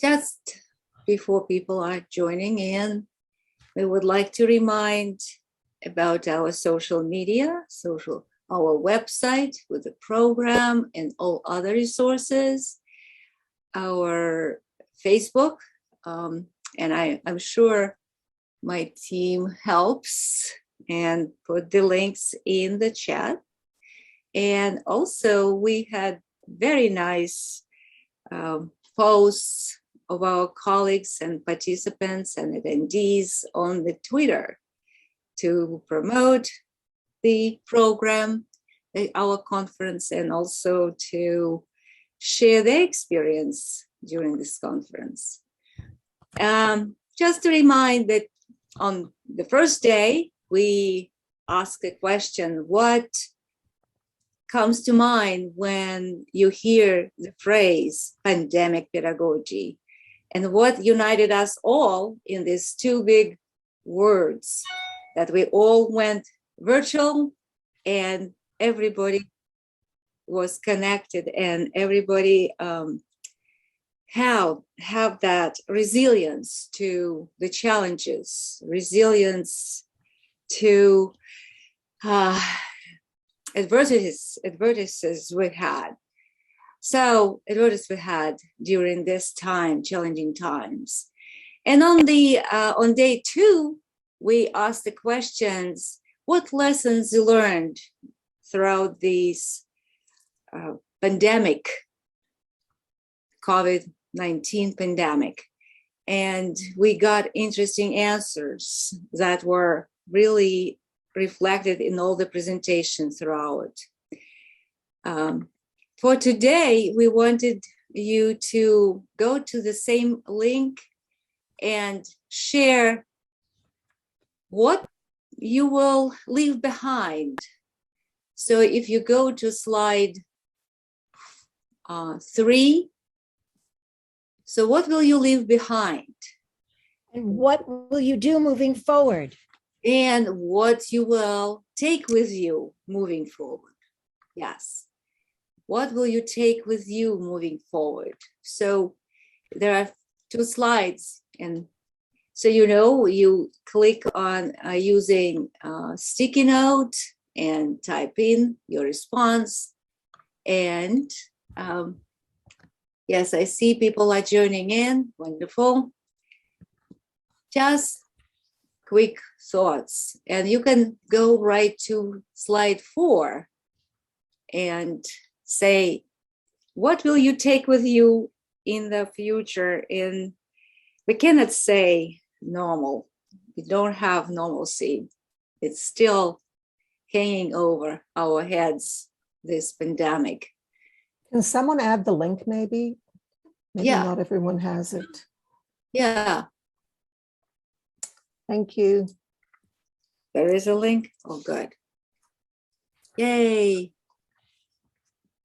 Just before people are joining in, we would like to remind about our social media, our website with the program and all other resources, our Facebook, and I'm sure my team helps and put the links in the chat. And also we had very nice posts of our colleagues and participants and attendees on the Twitter to promote the program, our conference, and also to share their experience during this conference. Just to remind that on the first day, we asked a question: what comes to mind when you hear the phrase pandemic pedagogy? And what united us all in these two big words, that we all went virtual and everybody was connected and everybody have that resilience to the challenges, resilience to adversities we had. So adversities we had during this time, challenging times. And on day 2, we asked the questions: what lessons you learned throughout these pandemic, COVID-19 pandemic? And we got interesting answers that were really reflected in all the presentations throughout. For today, we wanted you to go to the same link and share what you will leave behind. So if you go to slide 3, so what will you leave behind? And what will you do moving forward? And what you will take with you moving forward. Yes. What will you take with you moving forward? So there are 2 slides. And so, you click on using sticky note and type in your response. And yes, I see people are joining in. Wonderful. Just quick thoughts. And you can go right to slide 4 and say, what will you take with you in the future? We cannot say normal. We don't have normalcy. It's still hanging over our heads, this pandemic. Can someone add the link maybe? Maybe Yeah. Not everyone has it. Yeah. Thank you. There is a link. Oh, good. Yay.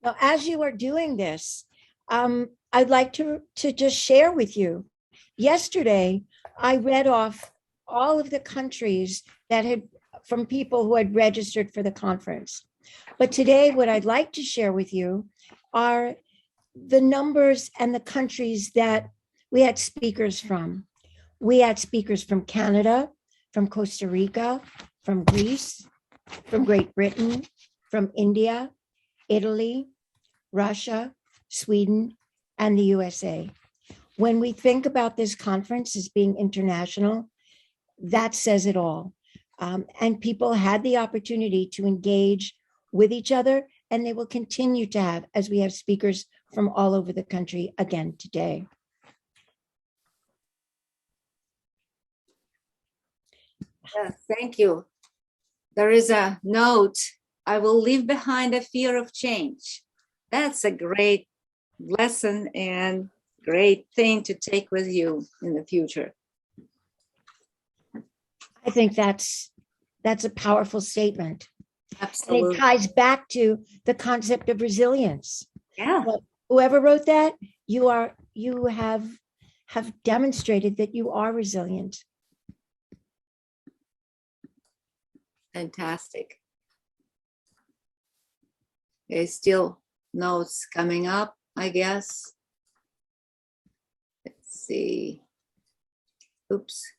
Now, as you are doing this, I'd like to just share with you. Yesterday, I read off all of the countries from people who had registered for the conference. But today, what I'd like to share with you are the numbers and the countries that we had speakers from. We had speakers from Canada, from Costa Rica, from Greece, from Great Britain, from India, Italy, Russia, Sweden, and the USA. When we think about this conference as being international, that says it all. And people had the opportunity to engage with each other, and they will continue to have, as we have speakers from all over the country again today. Yeah, thank you. There is a note: I will leave behind a fear of change. That's a great lesson and great thing to take with you in the future. I think that's a powerful statement. Absolutely. And it ties back to the concept of resilience. Yeah. But whoever wrote that, you have demonstrated that you are resilient. Fantastic. There's still notes coming up, I guess. Let's see. Oops.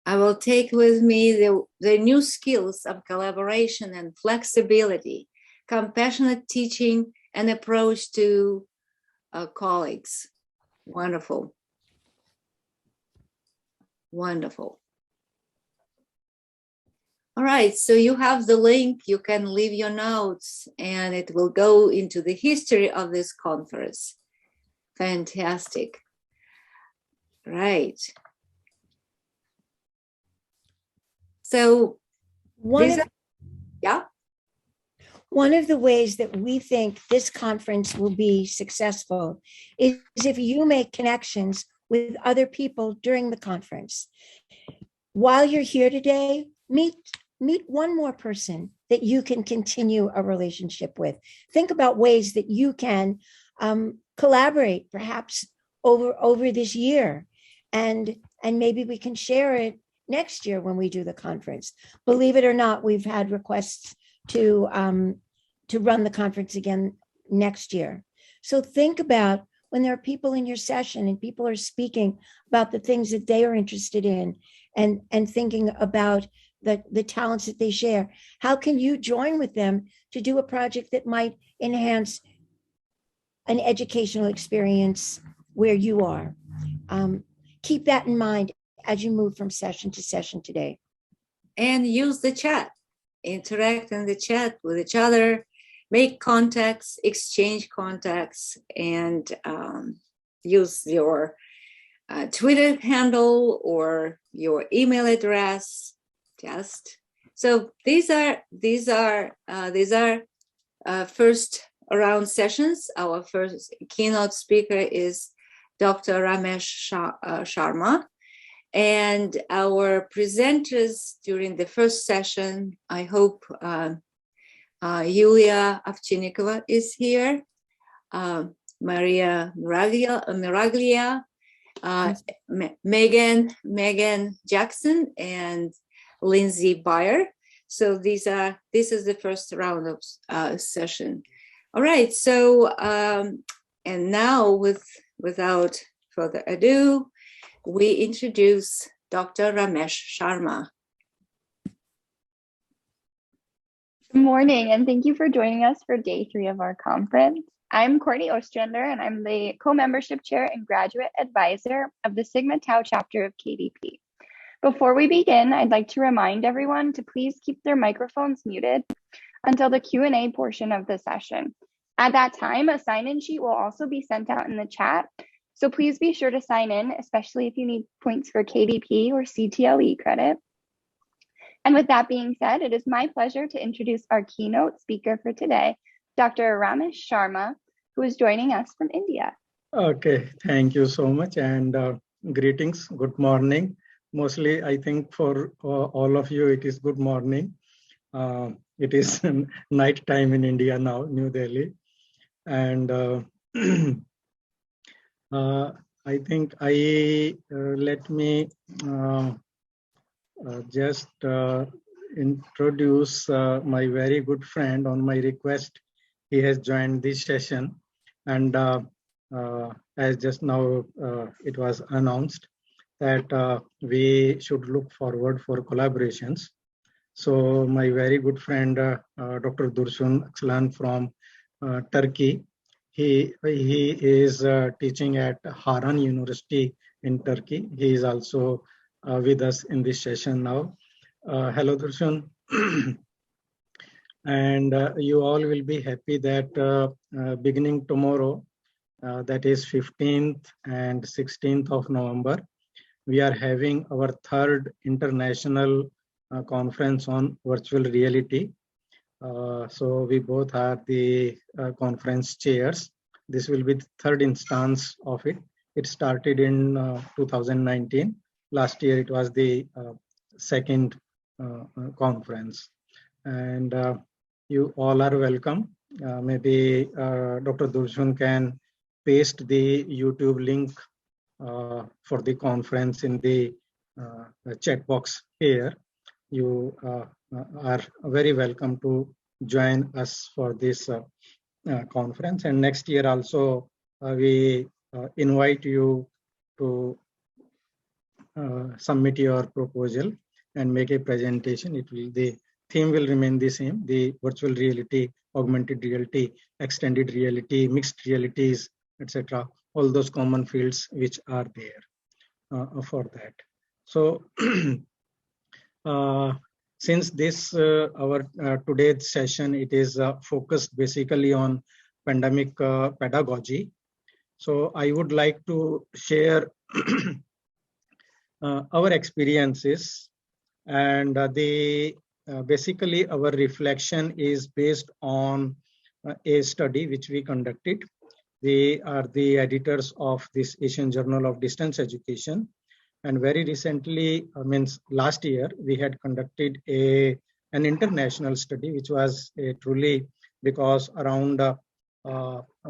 I will take with me the new skills of collaboration and flexibility, compassionate teaching, and approach to colleagues. Wonderful. Wonderful. All right, so you have the link, you can leave your notes, and it will go into the history of this conference. Fantastic. Right. So, One of the ways that we think this conference will be successful is if you make connections with other people during the conference. While you're here today, meet one more person that you can continue a relationship with. Think about ways that you can collaborate, perhaps over this year, and maybe we can share it next year when we do the conference. Believe it or not, we've had requests to run the conference again next year. So think about when there are people in your session and people are speaking about the things that they are interested in and thinking about the talents that they share. How can you join with them to do a project that might enhance an educational experience where you are? Keep that in mind as you move from session to session today. And use the chat, interact in the chat with each other, make contacts, exchange contacts, and use your Twitter handle or your email address. Just so these are first round sessions. Our first keynote speaker is Dr. Ramesh Sharma. And our presenters during the first session, I hope Yulia Ovchinnikova is here, Maria Miraglia, Megan Jackson, and Lindsay Beyer. So this is the first round of session. All right, so and now without further ado, we introduce Dr. Ramesh Sharma. Good morning, and thank you for joining us for day 3 of our conference. I'm Courtney Ostrander, and I'm the co-membership chair and graduate advisor of the Sigma Tau chapter of KDP. Before we begin, I'd like to remind everyone to please keep their microphones muted until the Q&A portion of the session. At that time, a sign-in sheet will also be sent out in the chat, so please be sure to sign in, especially if you need points for KDP or CTLE credit. And with that being said, it is my pleasure to introduce our keynote speaker for today, Dr. Ramesh Sharma, who is joining us from India. Okay, thank you so much, and greetings, good morning. Mostly, I think for all of you, it is good morning. It is night time in India now, New Delhi. And I think let me just introduce my very good friend on my request. He has joined this session, and as just now it was announced that we should look forward for collaborations. So my very good friend, Dr. Dursun Akslan from Turkey, he is teaching at Haran University in Turkey. He is also with us in this session now. Hello, Dursun. And you all will be happy that beginning tomorrow, that is 15th and 16th of November, we are having our 3rd international conference on virtual reality. So we both are the conference chairs. This will be the 3rd instance of it. It started in 2019. Last year it was the 2nd conference. And you all are welcome. Maybe Dr. Dursun can paste the YouTube link for the conference in the chat box here. You are very welcome to join us for this conference. And next year also, we invite you to submit your proposal and make a presentation. The theme will remain the same: the virtual reality, augmented reality, extended reality, mixed realities, etc. All those common fields which are there for that. So, since this our today's session, it is focused basically on pandemic pedagogy. So I would like to share our experiences, and basically our reflection is based on a study which we conducted. We are the editors of this Asian Journal of Distance Education, and very recently, means last year, we had conducted an international study, which was truly, because around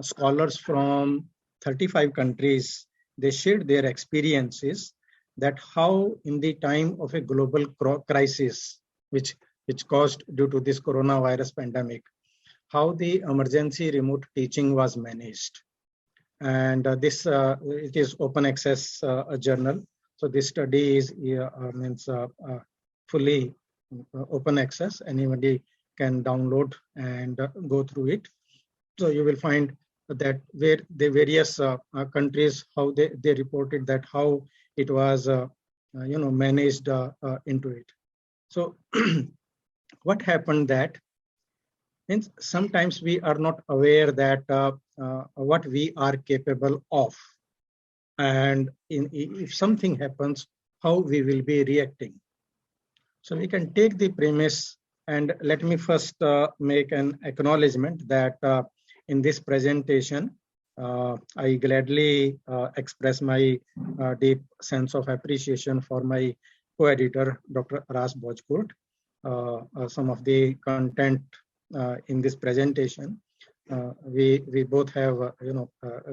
scholars from 35 countries, they shared their experiences, that how in the time of a global crisis, which caused due to this coronavirus pandemic, how the emergency remote teaching was managed. And this it is open access journal. So this study is fully open access. Anybody can download and go through it. So you will find that where the various countries, how they reported that how it was managed into it. So what happened that means sometimes we are not aware that what we are capable of, and if something happens, how we will be reacting. So we can take the premise, and let me first make an acknowledgement that in this presentation, I gladly express my deep sense of appreciation for my co-editor, Dr. Aras Bojkurt. Some of the content in this presentation, we both have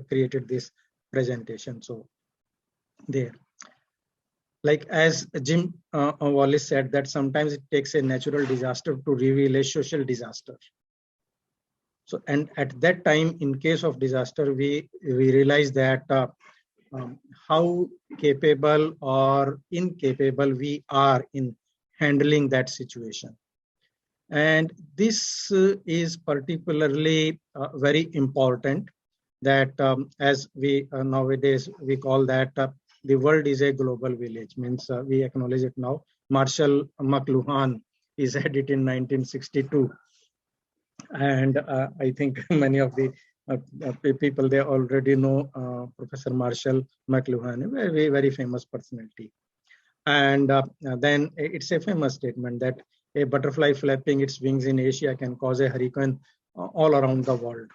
created this presentation. So there, like as Jim Wallace said, that sometimes it takes a natural disaster to reveal a social disaster. So, and at that time, in case of disaster, we realize that how capable or incapable we are in handling that situation. And this is particularly very important, that as we nowadays we call that the world is a global village, means we acknowledge it now. Marshall McLuhan is said it in 1962. And I think many of the people, they already know Professor Marshall McLuhan, a very, very famous personality. And then it's a famous statement that a butterfly flapping its wings in Asia can cause a hurricane all around the world.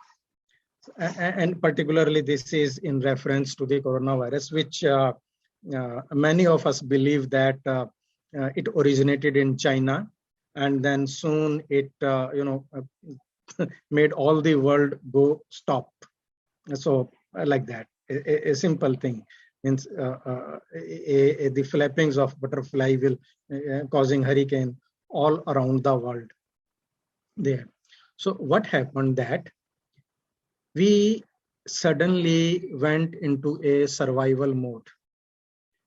And particularly this is in reference to the coronavirus, which many of us believe that it originated in China, and then soon it made all the world go stop. So like that, a simple thing means the flappings of butterfly will causing hurricane all around the world there. So what happened that we suddenly went into a survival mode,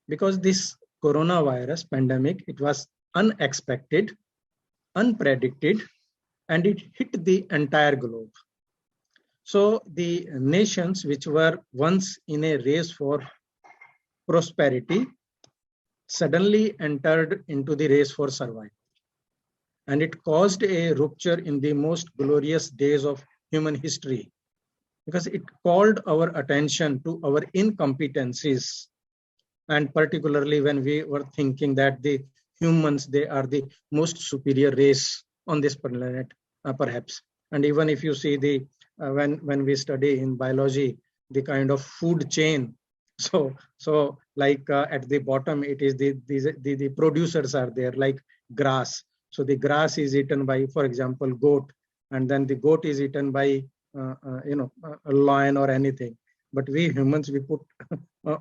because this coronavirus pandemic, it was unexpected, unpredicted, and it hit the entire globe. So the nations which were once in a race for prosperity suddenly entered into the race for survival. And it caused a rupture in the most glorious days of human history, because it called our attention to our incompetencies. And particularly when we were thinking that the humans, they are the most superior race on this planet, perhaps. And even if you see the when we study in biology the kind of food chain, so like at the bottom it is the producers are there, like grass. So the grass is eaten by, for example, goat, and then the goat is eaten by a lion or anything. But we humans, we put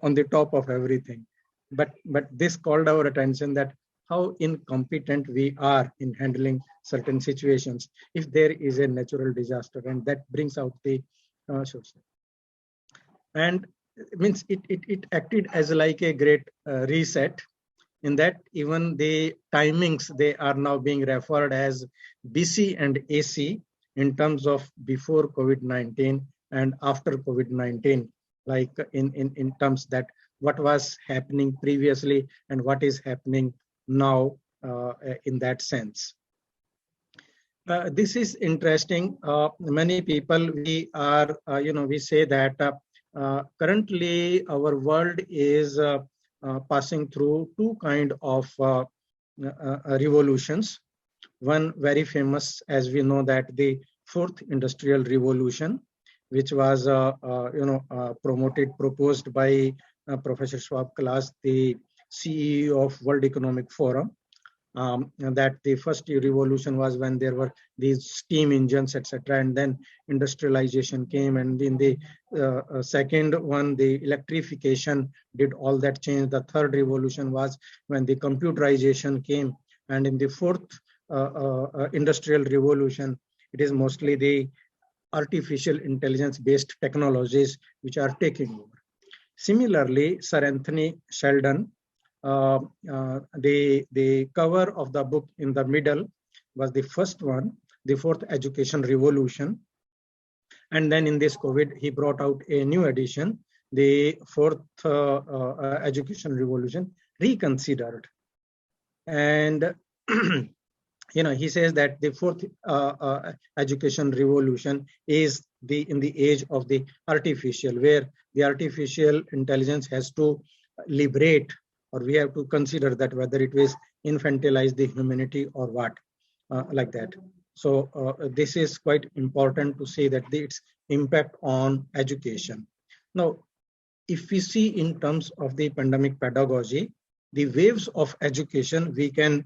on the top of everything. But this called our attention that how incompetent we are in handling certain situations if there is a natural disaster, and that brings out the social. And means it acted as like a great reset, in that even the timings, they are now being referred as BC and AC in terms of before COVID-19 and after COVID-19, like in terms that what was happening previously and what is happening now in that sense. This is interesting. Many people, we are, we say that currently our world is passing through two kind of revolutions. One very famous, as we know, that the fourth industrial revolution, which was proposed by Professor Schwab Klaus, the CEO of World Economic Forum. And that the first revolution was when there were these steam engines, etc., and then industrialization came, and in the second one, the electrification did all that change. The third revolution was when the computerization came, and in the fourth industrial revolution, it is mostly the artificial intelligence based technologies which are taking over. Similarly, Sir Anthony Sheldon, the cover of the book in the middle was the first one, the fourth education revolution. And then in this COVID, he brought out a new edition, the fourth education revolution reconsidered. And he says that the fourth education revolution is in the age of the artificial, where the artificial intelligence has to liberate, or we have to consider that whether it will infantilize the humanity or what, like that. So this is quite important to say that its impact on education. Now, if we see in terms of the pandemic pedagogy, the waves of education, we can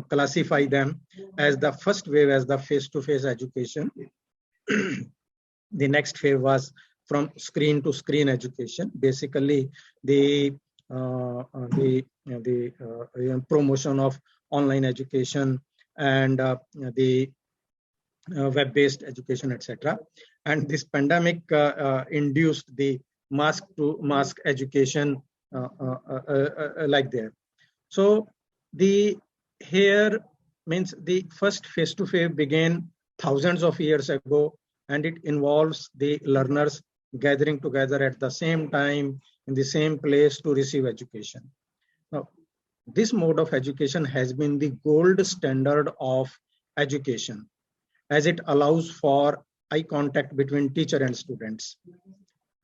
classify them as the first wave as the face-to-face education. The next wave was from screen to screen education. Basically, the promotion of online education and the web-based education, etc. And this pandemic induced the mask to mask education like there. So here means the first face-to-face began thousands of years ago, and it involves the learners gathering together at the same time in the same place to receive education. Now, this mode of education has been the gold standard of education, as it allows for eye contact between teacher and students.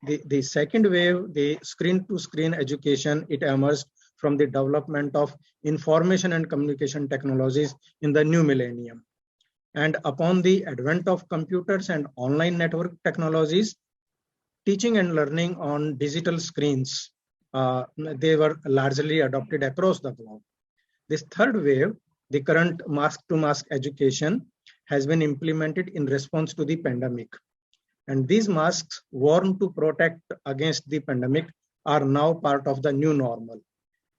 The second wave, the screen-to-screen education, it emerged from the development of information and communication technologies in the new millennium. And upon the advent of computers and online network technologies, teaching and learning on digital screens, they were largely adopted across the globe. This third wave, the current mask-to-mask education, has been implemented in response to the pandemic. And these masks worn to protect against the pandemic are now part of the new normal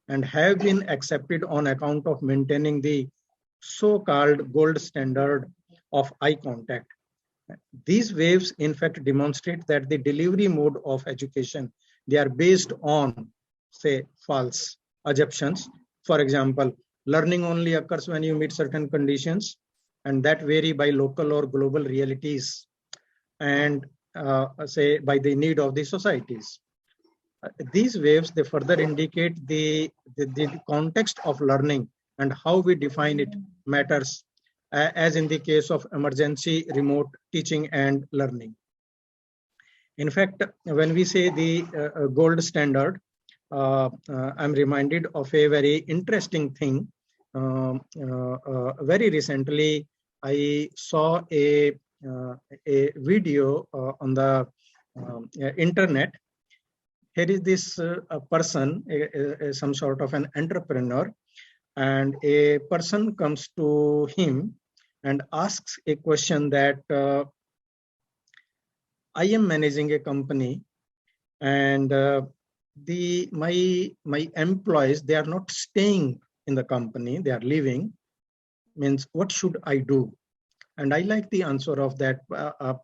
and have been accepted on account of maintaining the so-called gold standard of eye contact. These waves, in fact, demonstrate that the delivery mode of education, they are based on, say, false assumptions. For example, learning only occurs when you meet certain conditions, and that vary by local or global realities, and say by the need of the societies. These waves, they further indicate the context of learning and how we define it matters, as in the case of emergency remote teaching and learning. In fact, when we say the gold standard, I'm reminded of a very interesting thing. Very recently, I saw a video on the internet. Here is this person, some sort of an entrepreneur, and a person comes to him and asks a question that I am managing a company, and my employees, they are not staying in the company, they are leaving, means what should I do? And I like the answer of that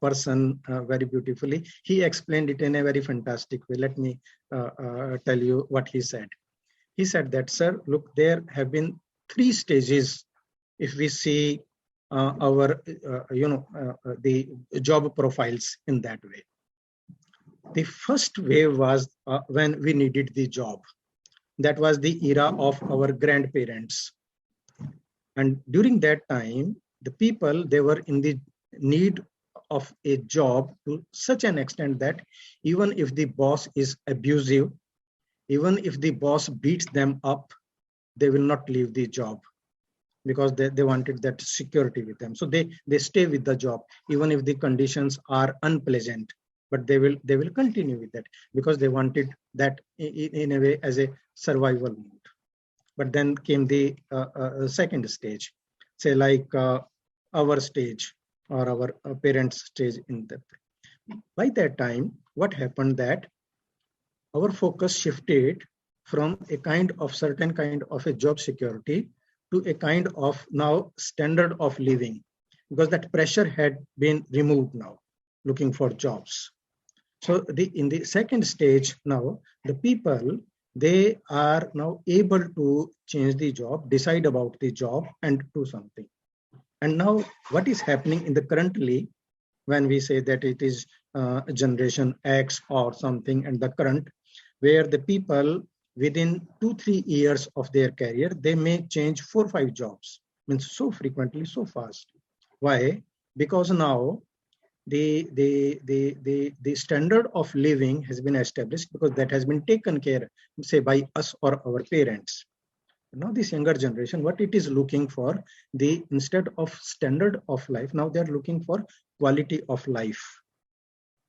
person very beautifully. He explained it in a very fantastic way. Let me tell you what he said. He said that, sir, look, there have been 3 stages if we see our, the job profiles in that way. The first wave was when we needed the job. That was the era of our grandparents. And during that time, the people, they were in the need of a job to such an extent that even if the boss is abusive, even if the boss beats them up, they will not leave the job because they wanted that security with them. So they stay with the job, even if the conditions are unpleasant, but they will continue with that because they wanted that in a way as a survival mode. But then came the second stage, say like our stage or our parents' stage in that. By that time, what happened that our focus shifted from a kind of certain kind of a job security to a kind of now standard of living, because that pressure had been removed now, looking for jobs. So in the second stage now, the people, they are now able to change the job, decide about the job and do something. And now what is happening in the currently, when we say that it is generation X or something, and the current, where the people within 2-3 years of their career, they may change 4-5 jobs, means so frequently, so fast. Why? Because now the standard of living has been established, because that has been taken care, say, by us or our parents. Now this younger generation, what it is looking for, instead of standard of life, now they're looking for quality of life.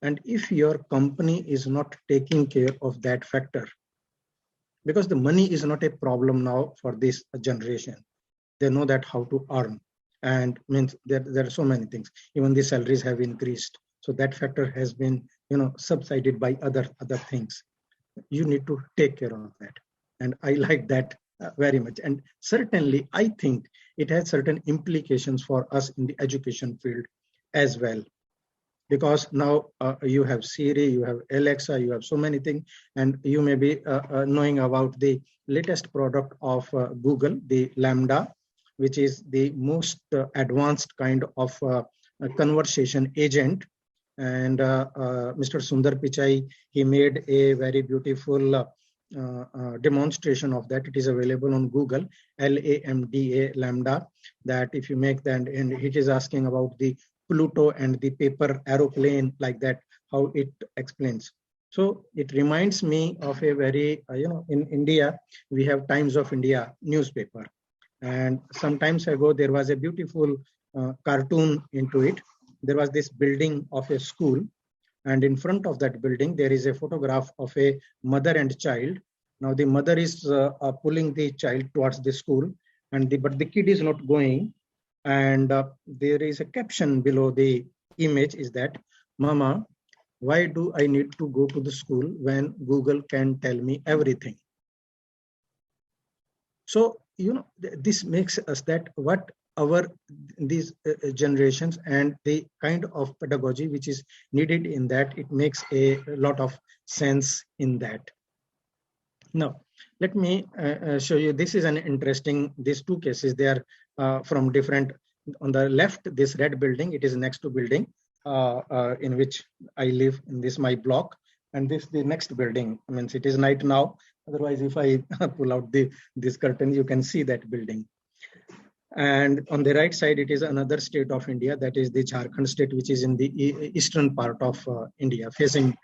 And if your company is not taking care of that factor, because the money is not a problem now for this generation, they know that how to earn, and means there are so many things. Even the salaries have increased, so that factor has been subsided by other things. You need to take care of that, and I like that very much. And certainly, I think it has certain implications for us in the education field as well, because now you have Siri, you have Alexa, you have so many things, and you may be knowing about the latest product of Google, the Lambda, which is the most advanced kind of conversation agent. And Mr. Sundar Pichai, he made a very beautiful demonstration of that. It is available on Google, LAMDA, Lambda, that if you make that, and it is asking about the Pluto and the paper aeroplane, like that, how it explains. So it reminds me of a very, in India, we have Times of India newspaper. And some times ago, there was a beautiful cartoon into it. There was this building of a school, and in front of that building, there is a photograph of a mother and child. Now the mother is pulling the child towards the school, but the kid is not going. And there is a caption below the image is that, "Mama, why do I need to go to the school when Google can tell me everything?" So, this makes us that what these generations and the kind of pedagogy which is needed in that, it makes a lot of sense in that. Now, let me show you. This is an interesting, these two cases, they are from different. On the left, this red building, it is next to building in which I live, in this my block. And this the next building, means it is night now. Otherwise, if I pull out this curtain, you can see that building. And on the right side, it is another state of India, that is the Jharkhand state, which is in the eastern part of India, facing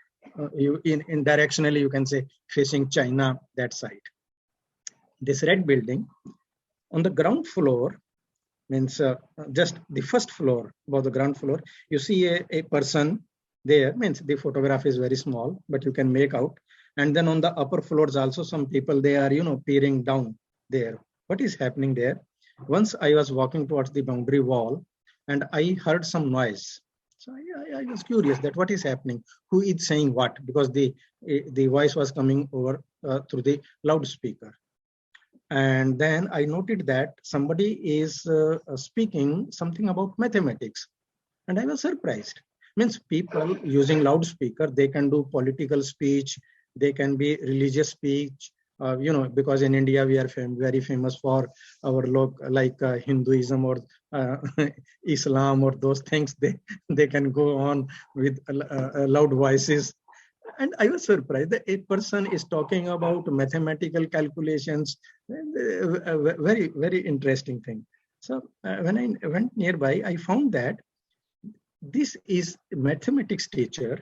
in directionally, you can say facing China, that side. This red building, on the ground floor, means just the first floor, above the ground floor, you see a person there, means the photograph is very small, but you can make out. And then on the upper floors also, some people, they are, peering down there. What is happening there? Once I was walking towards the boundary wall and I heard some noise. So I was curious that what is happening, who is saying what, because the voice was coming over through the loudspeaker. And then I noted that somebody is speaking something about mathematics. And I was surprised. Means people using loudspeaker, they can do political speech, they can be religious speech, because in India we are very famous for our Hinduism or Islam or those things. They can go on with loud voices. And I was surprised that a person is talking about mathematical calculations. A very, very interesting thing. So when I went nearby, I found that this is a mathematics teacher,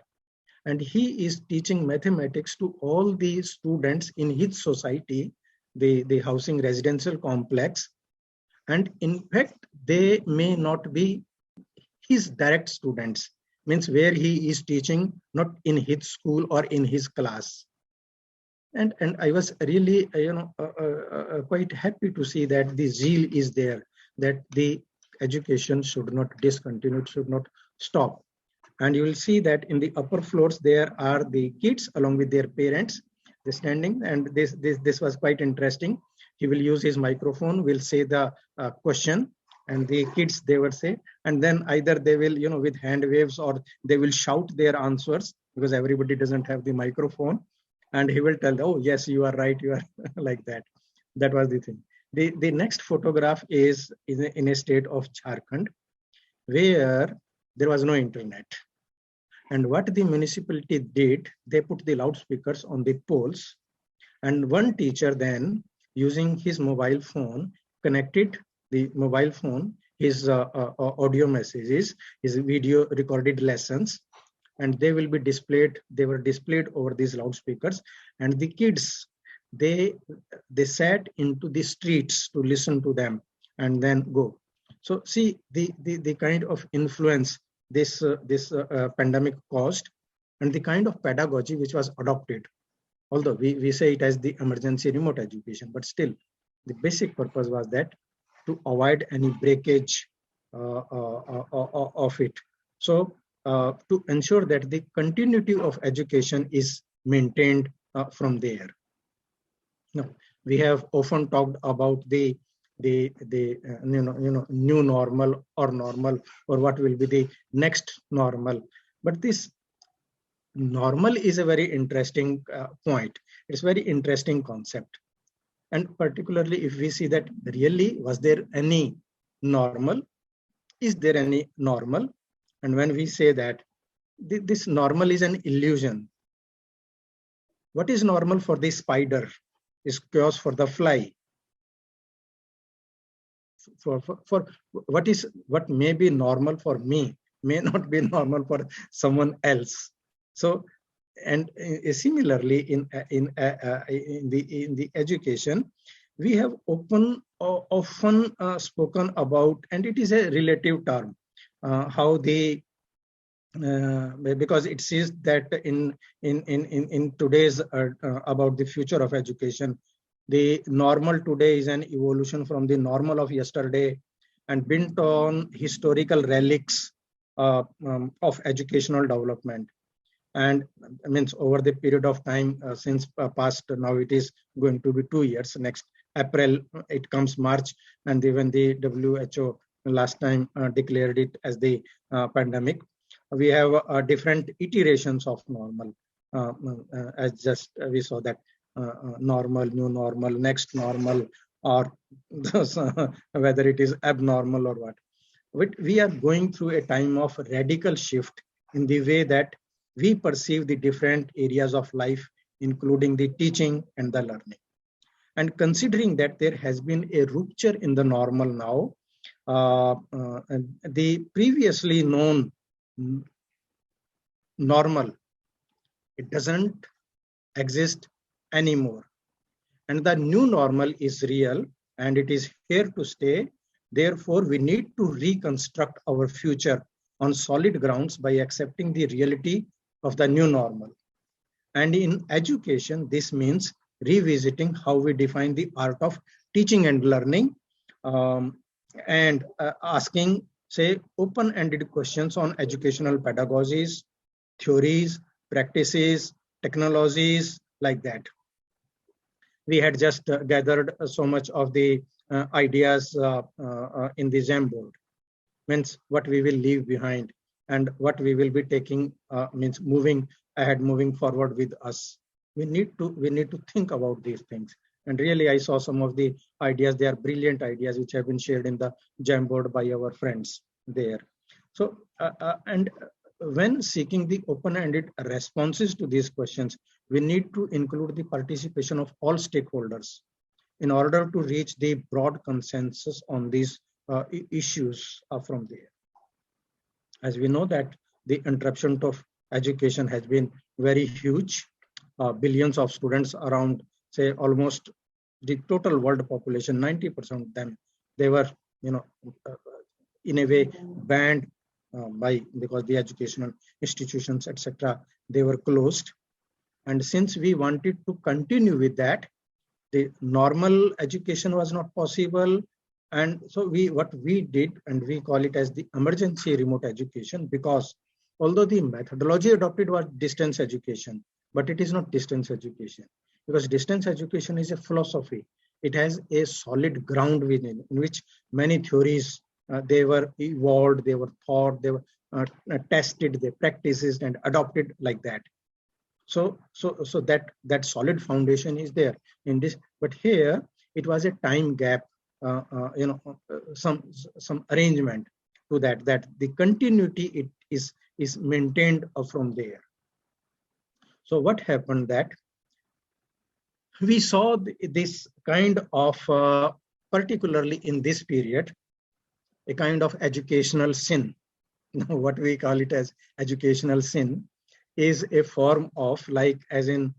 and he is teaching mathematics to all the students in his society, the housing residential complex. And in fact, they may not be his direct students, means where he is teaching, not in his school or in his class. And I was really, quite happy to see that the zeal is there, that the education should not discontinue, should not stop. And you will see that in the upper floors, there are the kids along with their parents, they're standing. And this was quite interesting. He will use his microphone, will say the question, and the kids, they would say, and then either they will, with hand waves, or they will shout their answers, because everybody doesn't have the microphone. And he will tell, oh, yes, you are right, you are like that. That was the thing. The next photograph is in a state of Jharkhand, where there was no internet. And what the municipality did, they put the loudspeakers on the poles. And one teacher then, using his mobile phone, connected the mobile phone, his audio messages, his video recorded lessons, and they will be displayed. They were displayed over these loudspeakers. And the kids, they sat into the streets to listen to them and then go. So see the kind of influence this pandemic caused, and the kind of pedagogy which was adopted. Although we say it as the emergency remote education, but still the basic purpose was that to avoid any breakage of it. So to ensure that the continuity of education is maintained from there. Now, we have often talked about the new normal or normal, or what will be the next normal. But this normal is a very interesting point. It's very interesting concept. And particularly if we see that really, was there any normal? Is there any normal? And when we say that this normal is an illusion. What is normal for the spider is chaos for the fly. For what may be normal for me may not be normal for someone else. So, and similarly in the education, we have often spoken about, and it is a relative term, how they because it says that in today's about the future of education, the normal today is an evolution from the normal of yesterday, and built on historical relics of educational development. And means over the period of time since past, now it is going to be 2 years. Next April it comes March, and even the WHO last time declared it as the pandemic. We have different iterations of normal, as just we saw that normal, new normal, next normal, or whether it is abnormal or what. But we are going through a time of radical shift in the way that we perceive the different areas of life, including the teaching and the learning. And considering that there has been a rupture in the normal now, the previously known normal, it doesn't exist anymore. And the new normal is real, and it is here to stay. Therefore, we need to reconstruct our future on solid grounds by accepting the reality of the new normal. And in education, this means revisiting how we define the art of teaching and learning, and asking, say, open-ended questions on educational pedagogies, theories, practices, technologies, like that. we had just gathered so much of the ideas in the Jamboard. Means what we will leave behind and what we will be taking, means moving ahead, moving forward with us. We need to think about these things. And really, I saw some of the ideas. They are brilliant ideas which have been shared in the Jamboard by our friends there. So, and when seeking the open-ended responses to these questions, we need to include the participation of all stakeholders in order to reach the broad consensus on these issues from there. As we know that the interruption of education has been very huge. Billions of students around, say, almost the total world population, 90% of them, they were, in a way banned because the educational institutions, etc., they were closed. And since we wanted to continue with that, the normal education was not possible. And so what we did, and we call it as the emergency remote education, because although the methodology adopted was distance education, but it is not distance education, because distance education is a philosophy. It has a solid ground within, in which many theories, they were evolved, they were thought, they were tested, they practiced and adopted like that. So that solid foundation is there in this. But here it was a time gap, some arrangement to that the continuity it is maintained from there. So what happened that we saw this kind of particularly in this period, a kind of educational sin. What we call it as educational sin is a form of, like, as in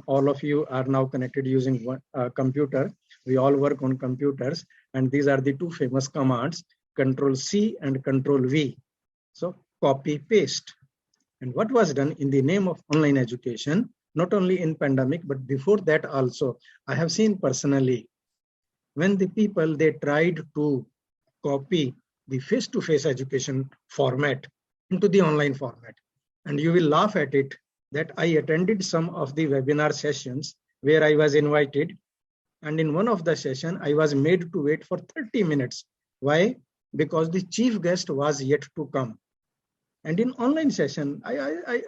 all of you are now connected using one computer. We all work on computers, and these are the two famous commands, Control-C and Control-V. So copy paste. And what was done in the name of online education, not only in pandemic, but before that also, I have seen personally, when the people, they tried to copy the face-to-face education format into the online format. And you will laugh at it that I attended some of the webinar sessions where I was invited. And in one of the session, I was made to wait for 30 minutes. Why? Because the chief guest was yet to come. And in online session, I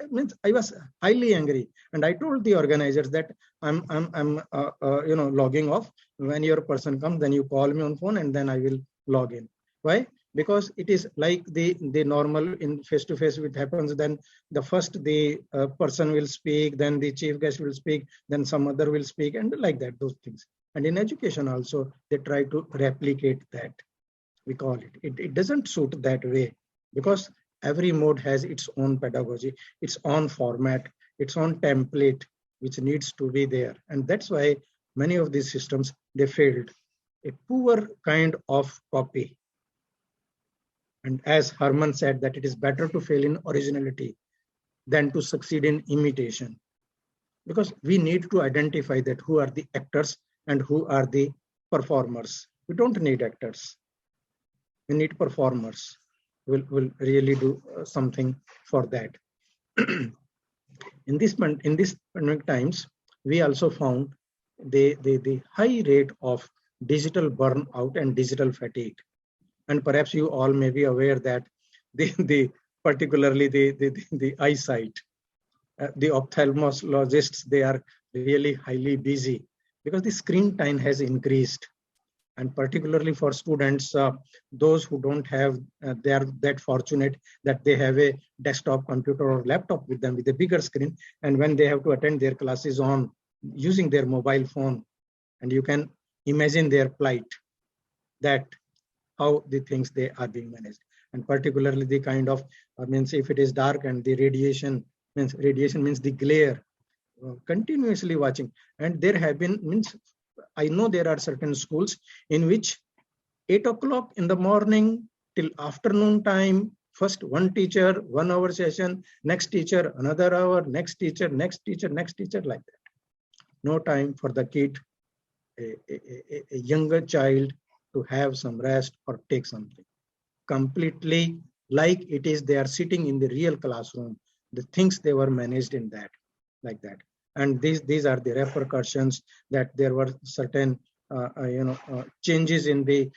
was highly angry, and I told the organizers that I'm logging off. When your person comes, then you call me on phone, and then I will log in. Why? Because it is like the normal in face-to-face, which happens. Then the first the person will speak, then the chief guest will speak, then some other will speak, and like that, those things. And in education also, they try to replicate that. We call it. It doesn't suit that way, because every mode has its own pedagogy, its own format, its own template, which needs to be there. And that's why many of these systems, they failed. A poor kind of copy. And as Herman said, that it is better to fail in originality than to succeed in imitation. Because we need to identify that who are the actors and who are the performers. We don't need actors. We need performers. Will really do something for that. In this pandemic times, we also found the high rate of digital burnout and digital fatigue. And perhaps you all may be aware that particularly the eyesight, the ophthalmologists, they are really highly busy because the screen time has increased. And particularly for students, those who don't have, they are that fortunate that they have a desktop computer or laptop with them with a bigger screen. And when they have to attend their classes on using their mobile phone, and you can imagine their plight, that how the things they are being managed. And particularly the kind of, means if it is dark and the radiation means the glare, continuously watching. And there have been, I know there are certain schools in which 8 o'clock in the morning till afternoon time, first one teacher, 1 hour session, next teacher, another hour, next teacher, like that. No time for the kid, a younger child, to have some rest or take something. Completely like it is, they are sitting in the real classroom. The things they were managed in that, like that. And these are the repercussions, that there were certain changes in the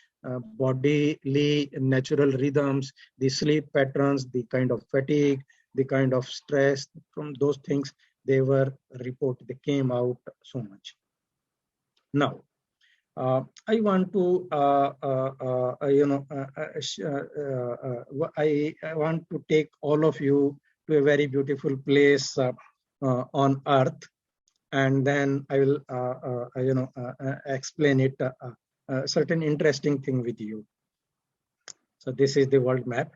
bodily natural rhythms, the sleep patterns, the kind of fatigue, the kind of stress. From those things they were reported, they came out so much. Now I want to I want to take all of you to a very beautiful place on earth, and then I will explain it certain interesting thing with you. So this is the world map,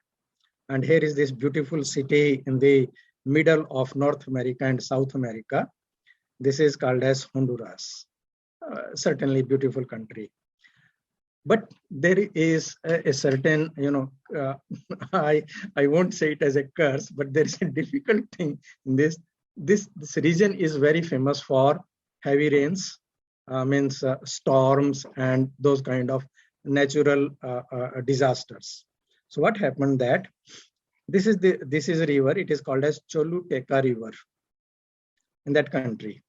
and here is this beautiful city in the middle of North America and South America. This is called as Honduras. Certainly beautiful country, but there is a certain I won't say it as a curse, but there is a difficult thing in this. This region is very famous for heavy rains, means storms and those kind of natural disasters. So what happened, that this is a river, it is called as Choluteca River in that country.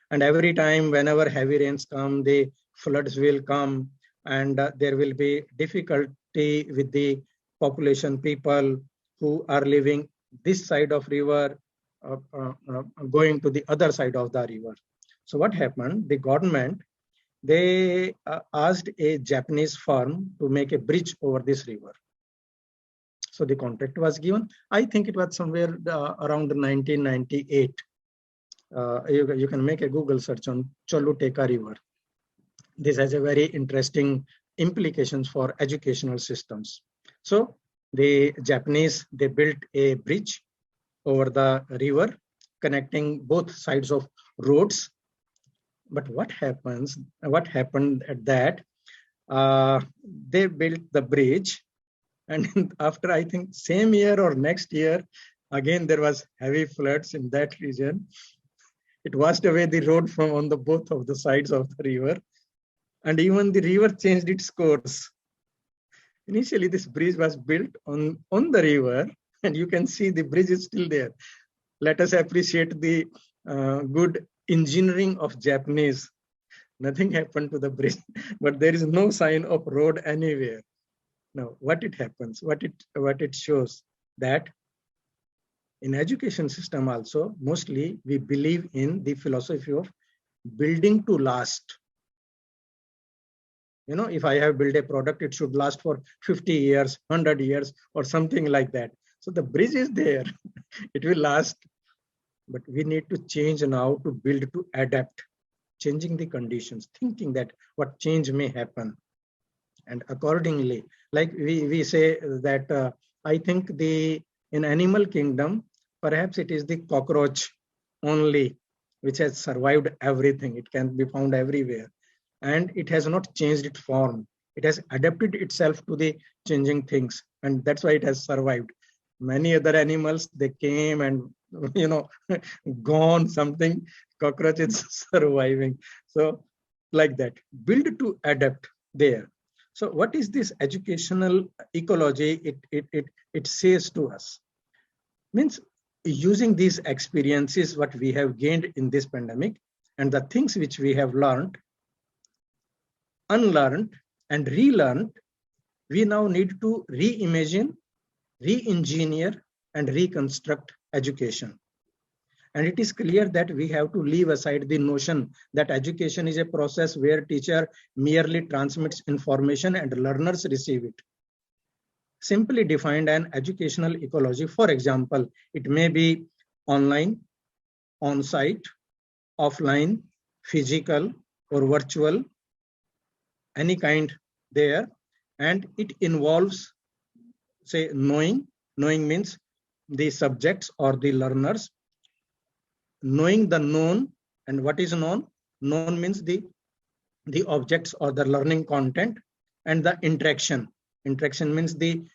And every time whenever heavy rains come, the floods will come, and there will be difficulty with the population, people who are living this side of river, going to the other side of the river. So what happened, the government, they asked a Japanese firm to make a bridge over this river. So the contract was given. I think it was somewhere around 1998. You can make a Google search on Choluteca River. This has a very interesting implications for educational systems. So the Japanese, they built a bridge over the river connecting both sides of roads. But what happened at that, they built the bridge, and after I think same year or next year, again there was heavy floods in that region. It washed away the road from on the both of the sides of the river, and even the river changed its course. Initially, this bridge was built on the river, and you can see the bridge is still there. Let us appreciate the good engineering of Japanese. Nothing happened to the bridge, but there is no sign of road anywhere. Now, what it shows, that in education system also, mostly we believe in the philosophy of building to last. If I have built a product, it should last for 50 years, 100 years, or something like that. So the bridge is there, it will last. But we need to change now, to build to adapt, changing the conditions, thinking that what change may happen. And accordingly, like we say that I think in animal kingdom, perhaps it is the cockroach only which has survived everything. It can be found everywhere, and it has not changed its form. It has adapted itself to the changing things, and that's why it has survived. Many other animals, they came and gone something. Cockroach is surviving. So like that, build to adapt there. So what is this educational ecology? It says to us, means using these experiences, what we have gained in this pandemic, and the things which we have learned, unlearned and relearned, we now need to reimagine, re-engineer and reconstruct education. And it is clear that we have to leave aside the notion that education is a process where teacher merely transmits information and learners receive it. Simply defined an educational ecology, for example, it may be online, on-site, offline, physical or virtual, any kind there, and it involves, say, knowing means the subjects or the learners, knowing the known. And what is known means the objects or the learning content, and the interaction means the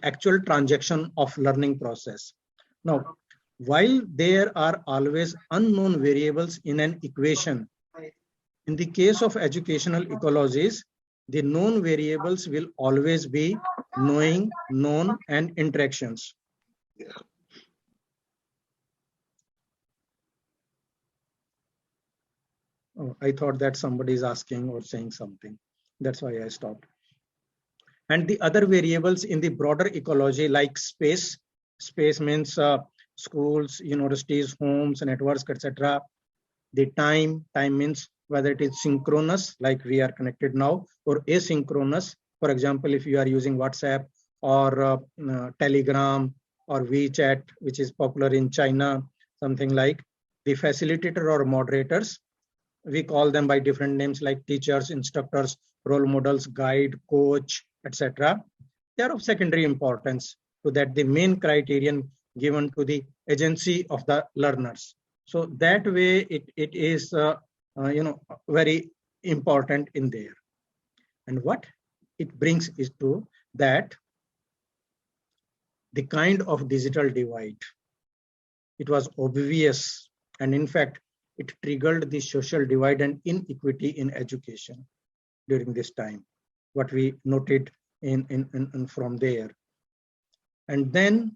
actual transaction of learning process. Now, while there are always unknown variables in an equation, in the case of educational ecologies, the known variables will always be knowing, known, and interactions. Oh, I thought that somebody is asking or saying something. That's why I stopped. And the other variables in the broader ecology like space. Space means schools, universities, homes, networks, etc. The time means whether it is synchronous, like we are connected now, or asynchronous. For example, if you are using WhatsApp or Telegram or WeChat, which is popular in China, something like. The facilitator or moderators, we call them by different names like teachers, instructors, role models, guide, coach, etc. They are of secondary importance so that the main criterion given to the agency of the learners. So that way it is very important in there. And what it brings is to that the kind of digital divide. It was obvious, and in fact it triggered the social divide and inequity in education during this time, what we noted in from there. And then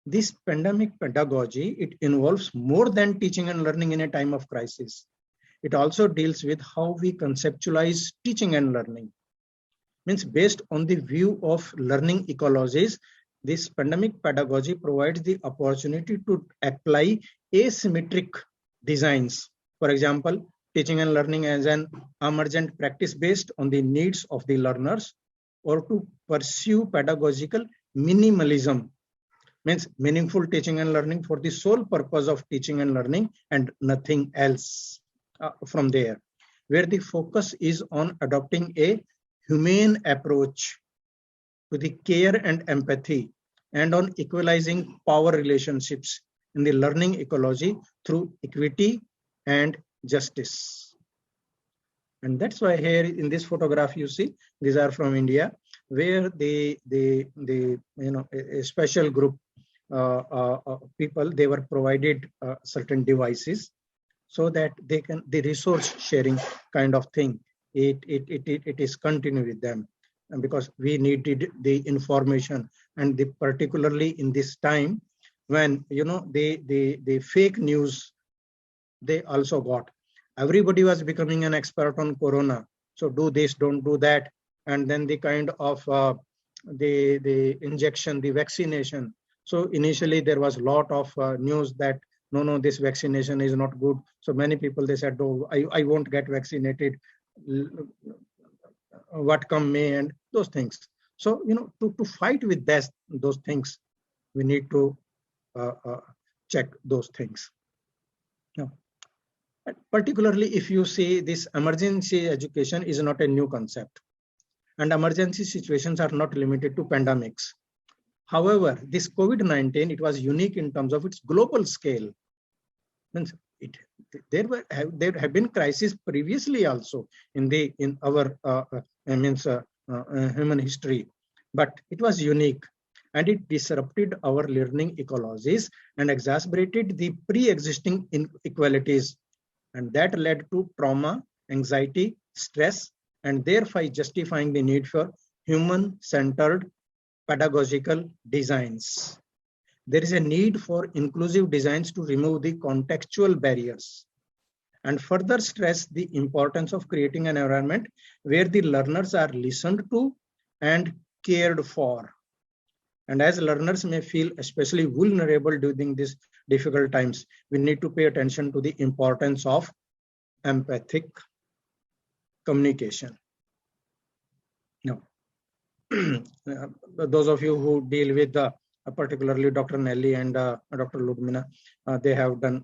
this pandemic pedagogy, it involves more than teaching and learning in a time of crisis. It also deals with how we conceptualize teaching and learning. Means based on the view of learning ecologies, this pandemic pedagogy provides the opportunity to apply asymmetric designs. For example, teaching and learning as an emergent practice based on the needs of the learners, or to pursue pedagogical minimalism, means meaningful teaching and learning for the sole purpose of teaching and learning and nothing else from there, where the focus is on adopting a humane approach to the care and empathy, and on equalizing power relationships in the learning ecology through equity and justice. And that's why here in this photograph you see, these are from India, where a special group people, they were provided certain devices so that they can, the resource sharing kind of thing, it is continue with them. And because we needed the information, and particularly in this time when the fake news they also got. Everybody was becoming an expert on corona, so do this, don't do that, and then the kind of the injection, the vaccination. So initially there was a lot of news that no, this vaccination is not good. So many people, they said, oh, I won't get vaccinated, what come may, and those things. So to fight with those things, we need to check those things. Now, particularly if you see, this emergency education is not a new concept, and emergency situations are not limited to pandemics. However, this COVID-19, it was unique in terms of its global scale. Means there have been crises previously also in our human history, but it was unique, and it disrupted our learning ecologies and exacerbated the pre-existing inequalities, and that led to trauma, anxiety, stress, and thereby justifying the need for human-centered pedagogical designs. There is a need for inclusive designs to remove the contextual barriers and further stress the importance of creating an environment where the learners are listened to and cared for. And as learners may feel especially vulnerable during these difficult times, we need to pay attention to the importance of empathic communication. Now, those of you who deal with particularly Dr. Nelly and Dr. Ludmina, they have done,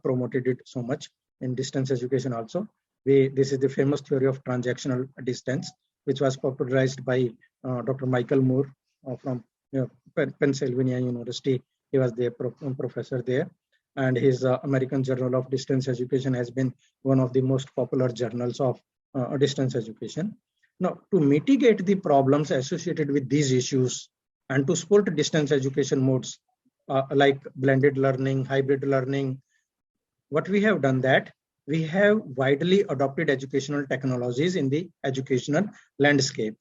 promoted it so much in distance education also. This is the famous theory of transactional distance, which was popularized by Dr. Michael Moore from Pennsylvania University. He was the professor there, and his American Journal of Distance Education has been one of the most popular journals of distance education. Now, to mitigate the problems associated with these issues and to support distance education modes like blended learning, hybrid learning, what we have done that we have widely adopted educational technologies in the educational landscape.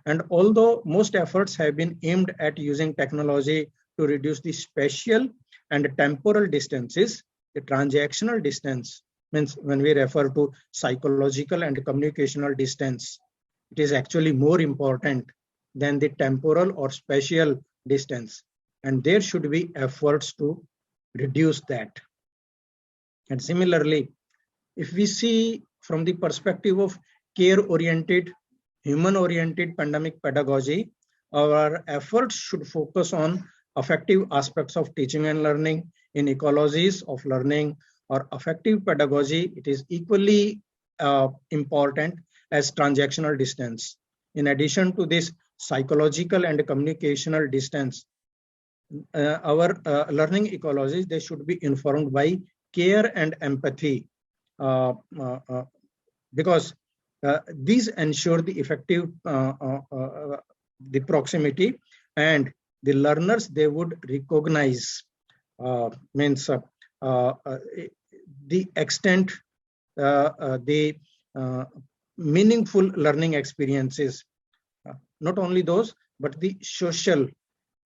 And although most efforts have been aimed at using technology to reduce the spatial and temporal distances, the transactional distance Means when we refer to psychological and communicational distance, it is actually more important than the temporal or spatial distance. And there should be efforts to reduce that. And similarly, if we see from the perspective of care-oriented, human-oriented pandemic pedagogy, our efforts should focus on affective aspects of teaching and learning in ecologies of learning or affective pedagogy. It is equally important as transactional distance. In addition to this psychological and communicational distance, our learning ecologies, they should be informed by care and empathy, because these ensure the effective the proximity, and the learners, they would recognize the extent, the meaningful learning experiences, not only those, but the social,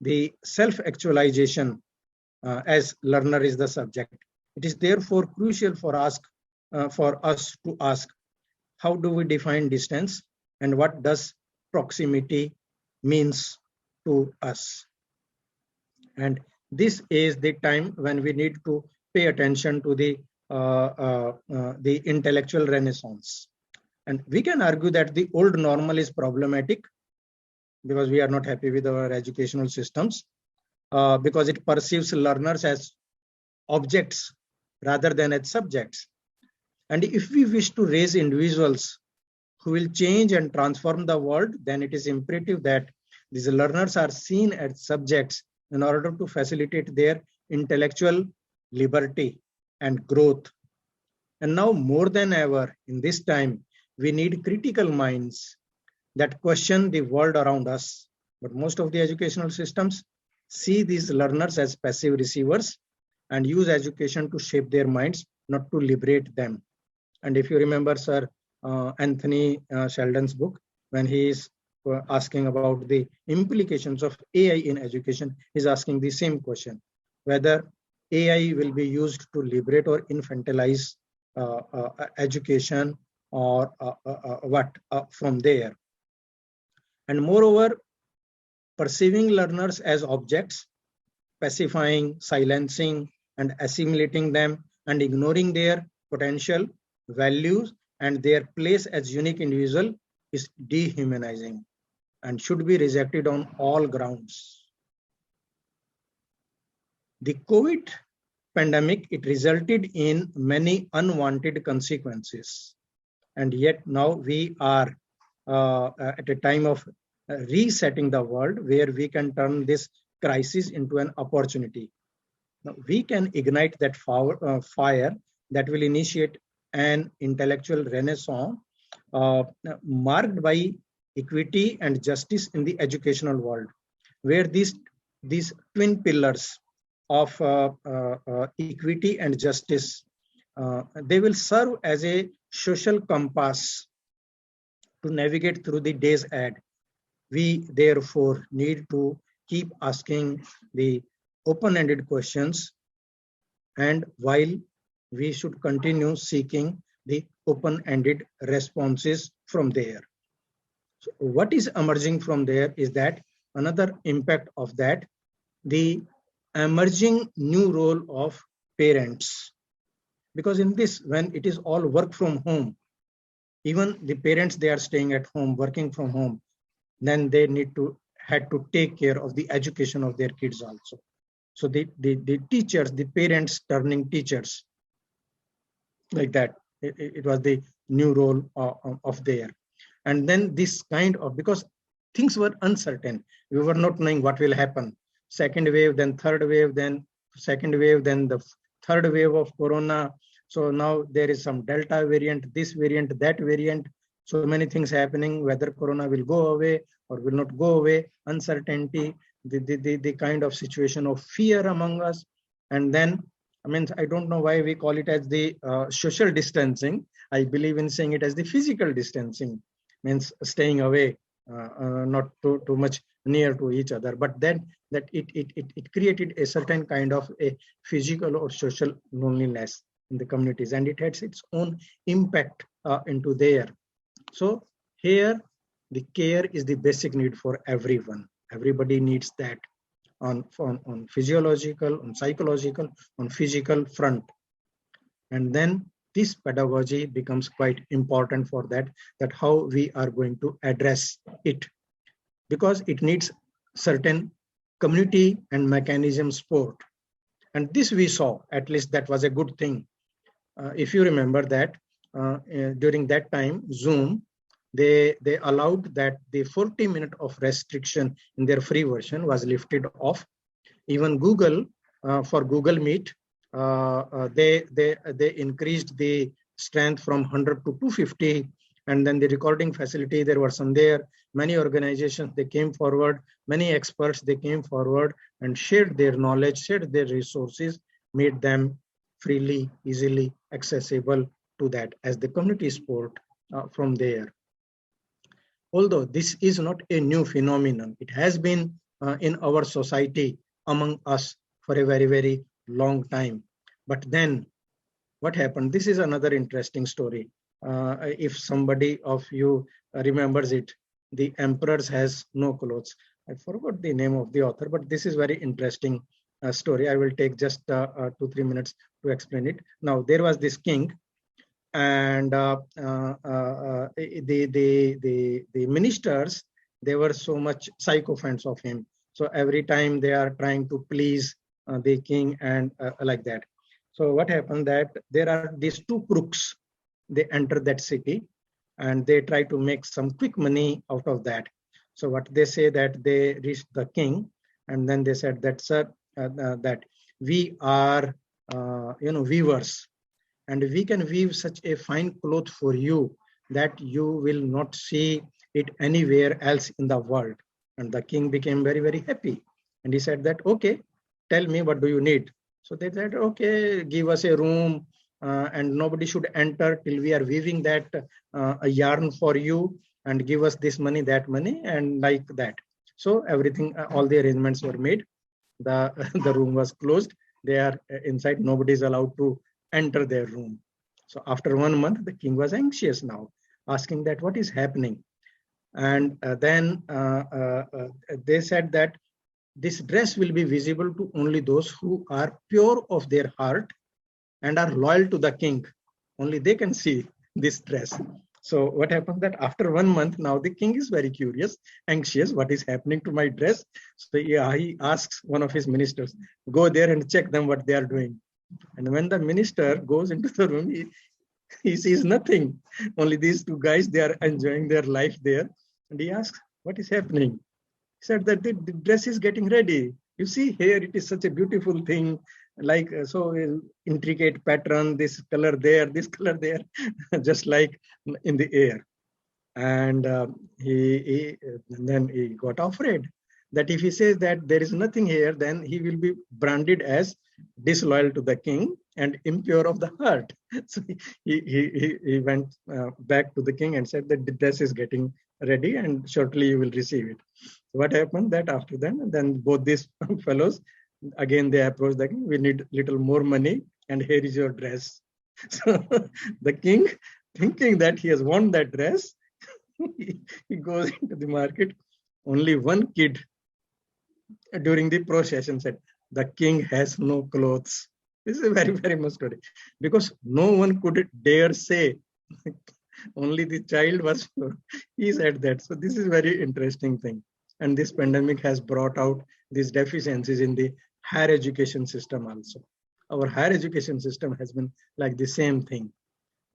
the self-actualization as learner is the subject. It is therefore crucial for us to ask, how do we define distance and what does proximity means to us? And this is the time when we need to pay attention to the intellectual renaissance. And we can argue that the old normal is problematic because we are not happy with our educational systems, because it perceives learners as objects rather than as subjects. And if we wish to raise individuals who will change and transform the world, then it is imperative that these learners are seen as subjects in order to facilitate their intellectual liberty and growth. And now more than ever in this time, we need critical minds that question the world around us. But most of the educational systems see these learners as passive receivers and use education to shape their minds, not to liberate them. And if you remember, Sir Anthony Sheldon's book, when he is asking about the implications of AI in education, he's asking the same question, whether AI will be used to liberate or infantilize education, or what from there. And moreover, perceiving learners as objects, pacifying, silencing, and assimilating them, and ignoring their potential, values, and their place as unique individual is dehumanizing and should be rejected on all grounds. The COVID pandemic, it resulted in many unwanted consequences. And yet now we are at a time of resetting the world where we can turn this crisis into an opportunity. Now, we can ignite that fire that will initiate an intellectual renaissance marked by equity and justice in the educational world, where these twin pillars of equity and justice, they will serve as a social compass to navigate through the days ahead. We therefore need to keep asking the open-ended questions, and while we should continue seeking the open-ended responses from there. So what is emerging from there is that another impact of that, the emerging new role of parents. Because in this, when it is all work from home, even the parents, they are staying at home, working from home, then they had to take care of the education of their kids also. So the teachers, the parents turning teachers, like that, it was the new role of there. And then this kind of, because things were uncertain, we were not knowing what will happen. Second wave, then third wave, then second wave, then the third wave of corona. So now there is some Delta variant, this variant, that variant. So many things happening, whether corona will go away or will not go away, uncertainty, the kind of situation of fear among us. And then, I mean, I don't know why we call it as the social distancing. I believe in saying it as the physical distancing, means staying away, not too much near to each other. But then that it created a certain kind of a physical or social loneliness. in the communities, and it has its own impact into there. So here, the care is the basic need for everyone. Everybody needs that on physiological, on psychological, on physical front. And then this pedagogy becomes quite important for that how we are going to address it, because it needs certain community and mechanism support. And this we saw, at least that was a good thing. If you remember that during that time, Zoom, they allowed that the 40-minute of restriction in their free version was lifted off. Even Google, for Google Meet, they increased the strength from 100 to 250, and then the recording facility, there were some there. Many organizations, they came forward, many experts, they came forward and shared their knowledge, shared their resources, made them freely, easily accessible to that as the community support from there. Although this is not a new phenomenon, it has been in our society among us for a very, very long time. But then what happened? This is another interesting story. If somebody of you remembers it, The Emperor Has No Clothes. I forgot the name of the author, but this is very interesting story. I will take just 2-3 minutes to explain it. Now, there was this king, and the ministers, they were so much sycophants of him. So every time they are trying to please the king and like that. So what happened that there are these two crooks, they enter that city and they try to make some quick money out of that. So what they say that they reached the king, and then they said that, sir, that we are, weavers, and we can weave such a fine cloth for you that you will not see it anywhere else in the world. And the king became very, very happy. And he said that, okay, tell me, what do you need? So they said, okay, give us a room and nobody should enter till we are weaving that a yarn for you, and give us this money, that money, and like that. So everything, all the arrangements were made. The room was closed. They are inside. Nobody is allowed to enter their room. So after 1 month, the king was anxious now, asking that what is happening. And then they said that this dress will be visible to only those who are pure of their heart and are loyal to the king. Only they can see this dress. So what happened that after 1 month, now the king is very curious, anxious, what is happening to my dress? So he asks one of his ministers, go there and check them what they are doing. And when the minister goes into the room, he sees nothing. Only these two guys, they are enjoying their life there. And he asks, what is happening? He said that the dress is getting ready. You see here, it is such a beautiful thing, like so intricate pattern, this color there, just like in the air. And then he got afraid that if he says that there is nothing here, then he will be branded as disloyal to the king and impure of the heart. So he went back to the king and said that the dress is getting ready and shortly you will receive it. What happened that after that, then both these fellows, again they approached the king, we need little more money and here is your dress. So the king, thinking that he has won that dress, he goes into the market. Only one kid during the procession said, the king has no clothes. This is a very, very much story, because no one could dare say. Only the child was sure. He said that. So this is very interesting thing. And this pandemic has brought out these deficiencies in the higher education system also. Our higher education system has been like the same thing.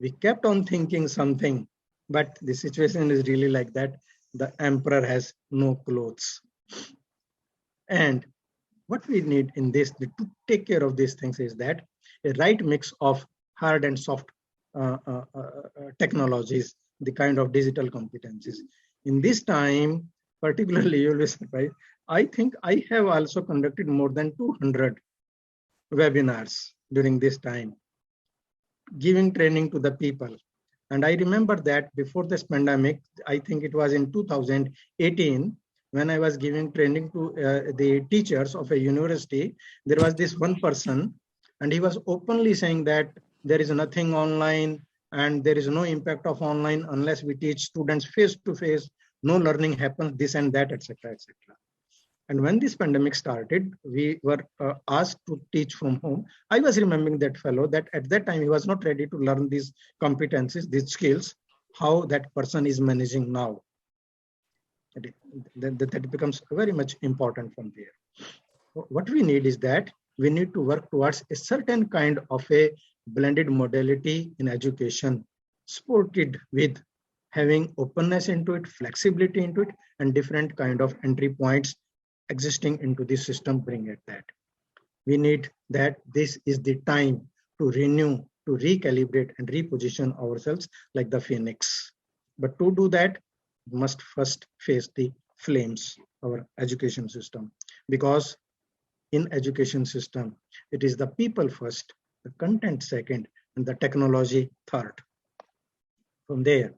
We kept on thinking something, but the situation is really like that. The emperor has no clothes. And what we need in this to take care of these things is that a right mix of hard and soft technologies, the kind of digital competencies. In this time, particularly, you will be surprised, I think I have also conducted more than 200 webinars during this time, giving training to the people. And I remember that before this pandemic, I think it was in 2018, when I was giving training to the teachers of a university, there was this one person, and he was openly saying that there is nothing online and there is no impact of online unless we teach students face to face, no learning happens, this and that, etc., etc. And when this pandemic started, we were asked to teach from home. I was remembering that fellow that at that time he was not ready to learn these competencies, these skills, how that person is managing now. That becomes very much important from there. What we need is that we need to work towards a certain kind of a blended modality in education, supported with having openness into it, flexibility into it, and different kind of entry points existing into the system, bring it that. We need that this is the time to renew, to recalibrate and reposition ourselves like the phoenix. But to do that, we must first face the flames, our education system, because in education system, it is the people first, the content second, and the technology third. From there,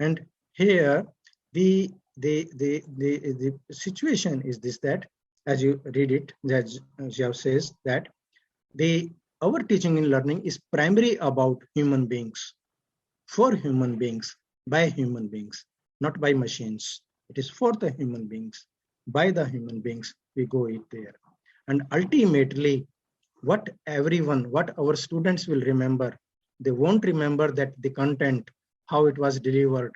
and here the situation is this, that as you read it, Judge Xiao says that our teaching and learning is primarily about human beings, for human beings, by human beings, not by machines. It is for the human beings, by the human beings, we go it there. And ultimately, what our students will remember, they won't remember that the content, how it was delivered,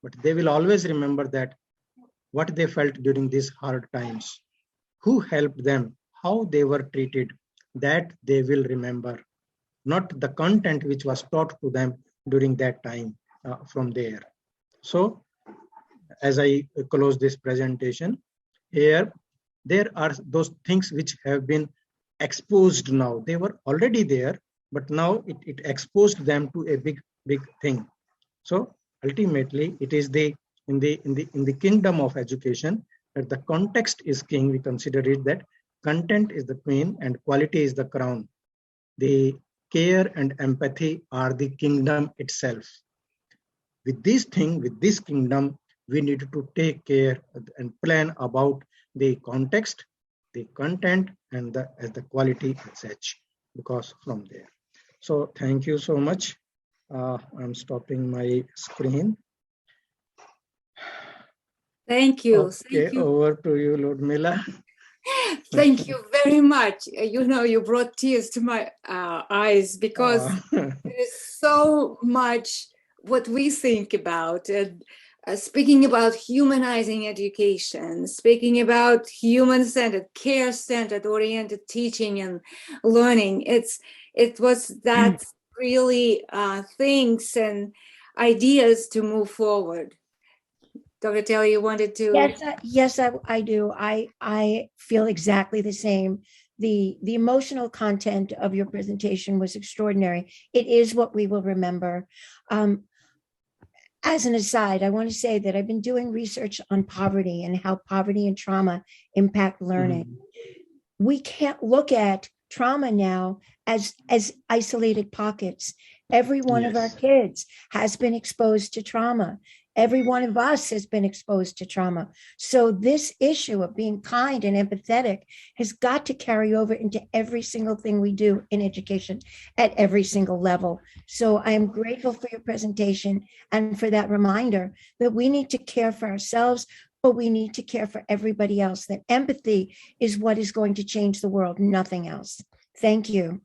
but they will always remember that what they felt during these hard times, who helped them, how they were treated, that they will remember, not the content which was taught to them during that time from there. So, as I close this presentation, here, there are those things which have been exposed now. They were already there, but now it exposed them to a big thing. So ultimately, it is in the kingdom of education that the context is king. We consider it that content is the queen and quality is the crown. The care and empathy are the kingdom itself. With this kingdom, we need to take care and plan about the context, the content, and the quality as such, because from there. So thank you so much. I'm stopping my screen. Thank you. Okay, Thank you. over to you, Ludmila. Thank you very much. You brought tears to my eyes because there is so much what we think about. Speaking about humanizing education, speaking about human-centered, care-centered, oriented teaching and learning. It was that really things and ideas to move forward. Dr. Taylor, you wanted to? Yes, I do. I feel exactly the same. The emotional content of your presentation was extraordinary. It is what we will remember. As an aside, I want to say that I've been doing research on poverty and how poverty and trauma impact learning. We can't look at trauma now as isolated pockets. Every one of our kids has been exposed to trauma. Every one of us has been exposed to trauma. So this issue of being kind and empathetic has got to carry over into every single thing we do in education at every single level. So I am grateful for your presentation and for that reminder that we need to care for ourselves, but we need to care for everybody else, that empathy is what is going to change the world, nothing else. Thank you.